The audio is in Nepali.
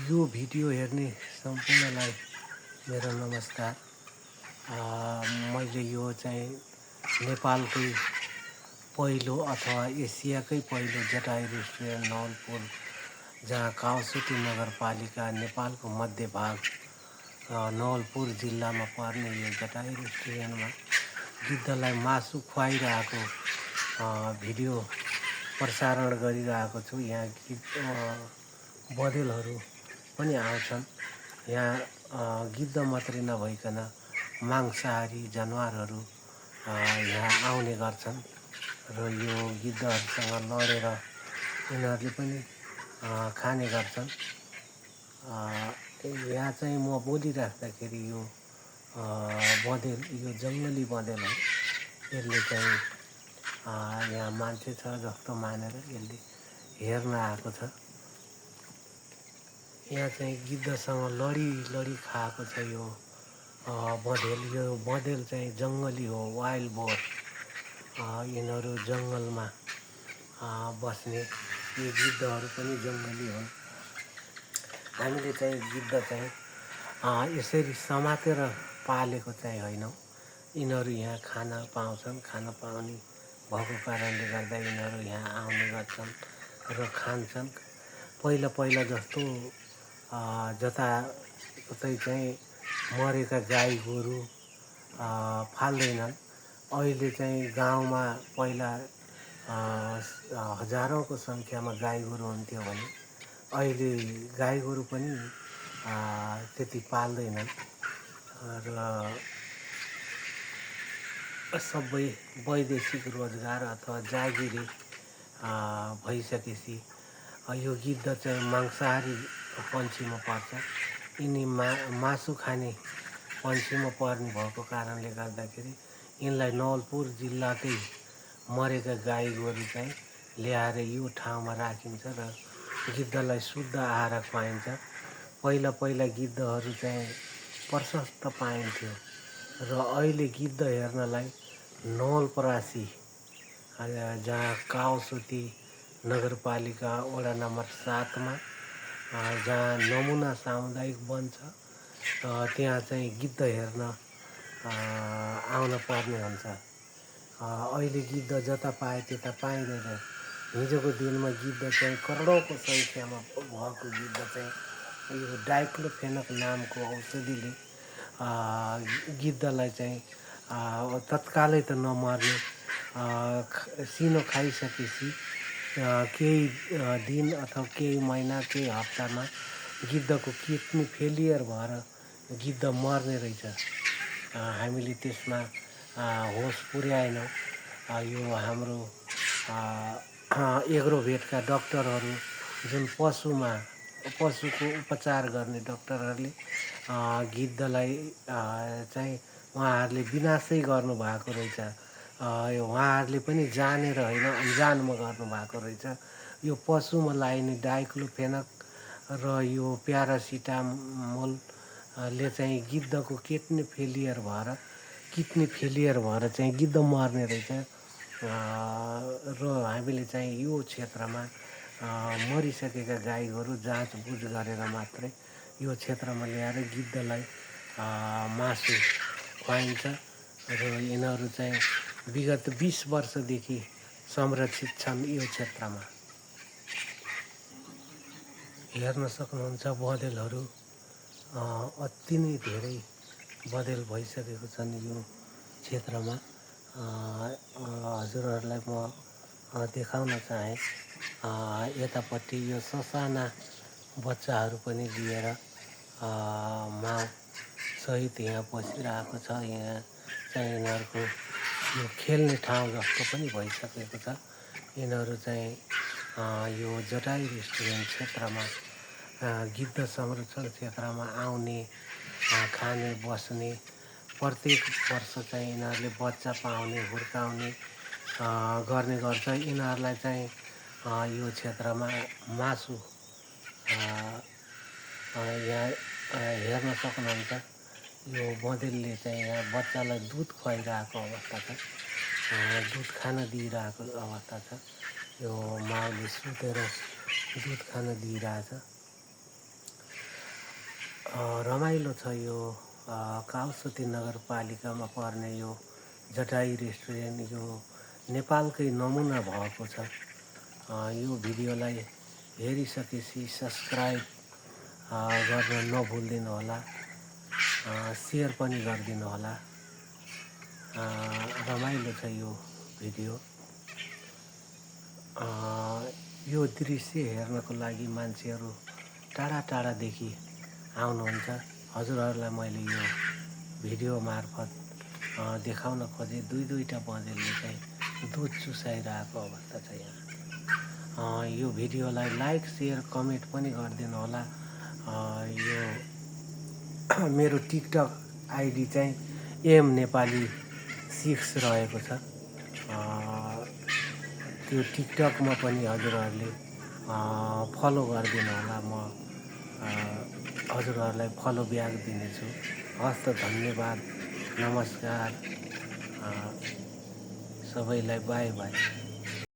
यो भिडियो हेर्ने सम्पूर्णलाई मेरो नमस्कार। मैले यो चाहिँ नेपालकै पहिलो अथवा एसियाकै पहिलो जटायु रेस्टुरेन्ट नवलपुर, जहाँ कावासोती नगरपालिका नेपालको मध्य भाग नवलपुर जिल्लामा पर्ने यो जटायु रेस्टुरेन्टमा गिद्धलाई मासु खुवाइरहेको भिडियो प्रसारण गरिरहेको छु। यहाँ बँदेलहरू पनि आउँछन्। यहाँ गिद्ध मात्रै नभइकन मांसाहारी जनावरहरू यहाँ आउने गर्छन् र यो गिद्धहरूसँग लडेर यिनीहरूले पनि खाने गर्छन्। यहाँ चाहिँ म बोलिराख्दाखेरि यो बँदेल, यो जङ्गली बँदेल हो। यसले चाहिँ यहाँ मान्छे छ जस्तो मानेर यसले हेर्न आएको छ। यहाँ चाहिँ गिद्धसँग लडी खाएको छ यो बँदेल। यो बँदेल चाहिँ जङ्गली हो, वाइल्ड बोर। यिनीहरू जङ्गलमा बस्ने यो गिद्धहरू पनि जङ्गली हुन्। हामीले चाहिँ गिद्ध चाहिँ यसरी समातेर पालेको चाहिँ होइनौँ। यिनीहरू यहाँ खान पाउँछन्। खान पाउने भएको कारणले गर्दा यिनीहरू यहाँ आउने गर्छन् र खान्छन्। पहिला जस्तो जताततै चाहिँ मरेका गाई गोरु फाल्दैनन्। अहिले चाहिँ गाउँमा पहिला हजारौँको सङ्ख्यामा गाई गोरु हुन्थ्यो भने अहिले गाई गोरु पनि त्यति पाल्दैनन् र सबै वैदेशिक रोजगार अथवा जागिरी भइसकेपछि यो गिद्ध चाहिँ मांसाहारी पन्छीमा पर्छ। यिनी मासु खाने पन्छीमा पर्ने भएको कारणले गर्दाखेरि यिनलाई नवलपुर जिल्लाकै मरेका गाई गोरु चाहिँ ल्याएर यो ठाउँमा राखिन्छ र गिद्धलाई शुद्ध आहार खुवाइन्छ। पहिला गिद्धहरू चाहिँ प्रशस्त पाइन्थ्यो र अहिले गिद्ध हेर्नलाई नवलपरासी, जहाँ कावासोती नगरपालिका वडा नम्बर 7 मा जहाँ नमुना सामुदायिक वन छ, त्यहाँ चाहिँ गिद्ध हेर्न आउन पर्ने हुन्छ। अहिले गिद्ध जता पाए त्यता पाइँदैन। हिजोको दिनमा गिद्ध चाहिँ करोडौँको सङ्ख्यामा भएको गिद्ध चाहिँ यो डाइक्लोफेनक नामको औषधिले गिद्धलाई चाहिँ तत्कालै त नमर्ने, सिनो खाइसकेपछि केही दिन अथवा केही महिना, केही हप्तामा गिद्धको किडनी फेलियर भएर गिद्ध मर्ने रहेछ। हामीले त्यसमा होस पुर्याएनौँ। यो हाम्रो एग्रोभेटका डक्टरहरू, जुन पशुको उपचार गर्ने डक्टरहरूले गिद्धलाई चाहिँ उहाँहरूले विनाशै गर्नुभएको रहेछ। उहाँहरूले पनि जानेर होइन, अनजानमा गर्नुभएको रहेछ। यो पशुमा लाइने डाइक्लोफेनक र यो प्यारासिटामोलले चाहिँ गिद्धको किडनी फेलियर भएर चाहिँ गिद्ध मर्ने रहेछ। र हामीले चाहिँ यो क्षेत्रमा मरिसकेका गाई गोरु जाँचबुझ गरेर मात्रै यो क्षेत्रमा ल्याएर गिद्धलाई मासु खुवाइन्छ र यिनीहरू चाहिँ विगत 20 वर्षदेखि संरक्षित छन् यो क्षेत्रमा। हेर्न सक्नुहुन्छ बँदेलहरू अति नै धेरै बँदेल भइसकेको छन् यो क्षेत्रमा। हजुरहरूलाई म देखाउन चाहे, यतापट्टि यो ससाना बच्चाहरू पनि लिएर माउ सहित यहाँ बसिरहेको छ। यहाँ चाहिँ यिनीहरूको यो खेल्ने ठाउँ जस्तो पनि भइसकेको छ। यिनीहरू चाहिँ यो जटायु रेस्टुरेन्ट क्षेत्रमा, गिद्ध संरक्षण क्षेत्रमा आउने, खाने, बस्ने, प्रत्येक वर्ष चाहिँ यिनीहरूले बच्चा पाउने, हुर्काउने गर्ने गर्छ। यिनीहरूलाई चाहिँ यो क्षेत्रमा मासु यहाँ हेर्न सक्नुहुन्छ। यो बँदेलले चाहिँ यहाँ बच्चालाई दुध खुवाइरहेको अवस्था छ, दुध खान दिइरहेको अवस्था छ। यो माउले सुतेर दुध खान दिइरहेछ। रमाइलो छ यो काउसती नगरपालिकामा पर्ने यो जटाई रेस्टुरेन्ट। यो नेपालकै नमुना भएको छ। यो भिडियोलाई हेरिसकेपछि सब्सक्राइब गर्न नभुलिदिनु होला, सेयर पनि गरिदिनु होला। रमाइलो छ यो भिडियो। यो दृश्य हेर्नको लागि मान्छेहरू टाढा टाढादेखि आउनुहुन्छ। हजुरहरूलाई मैले यो भिडियो मार्फत देखाउन खोजेँ। दुईटा बँदेलले चाहिँ दुध चुसाइरहेको अवस्था छ यहाँ। यो भिडियोलाई लाइक सेयर कमेन्ट पनि गरिदिनु होला। यो मेरो टिकटक आइडी चाहिँ एम नेपाली 6 रहेको छ। त्यो टिकटकमा पनि हजुरहरूले फलो गरिदिनु होला। म हजुरहरूलाई फलो ब्याक दिनेछु। हस्त धन्यवाद, नमस्कार, सबैलाई बाई बाई।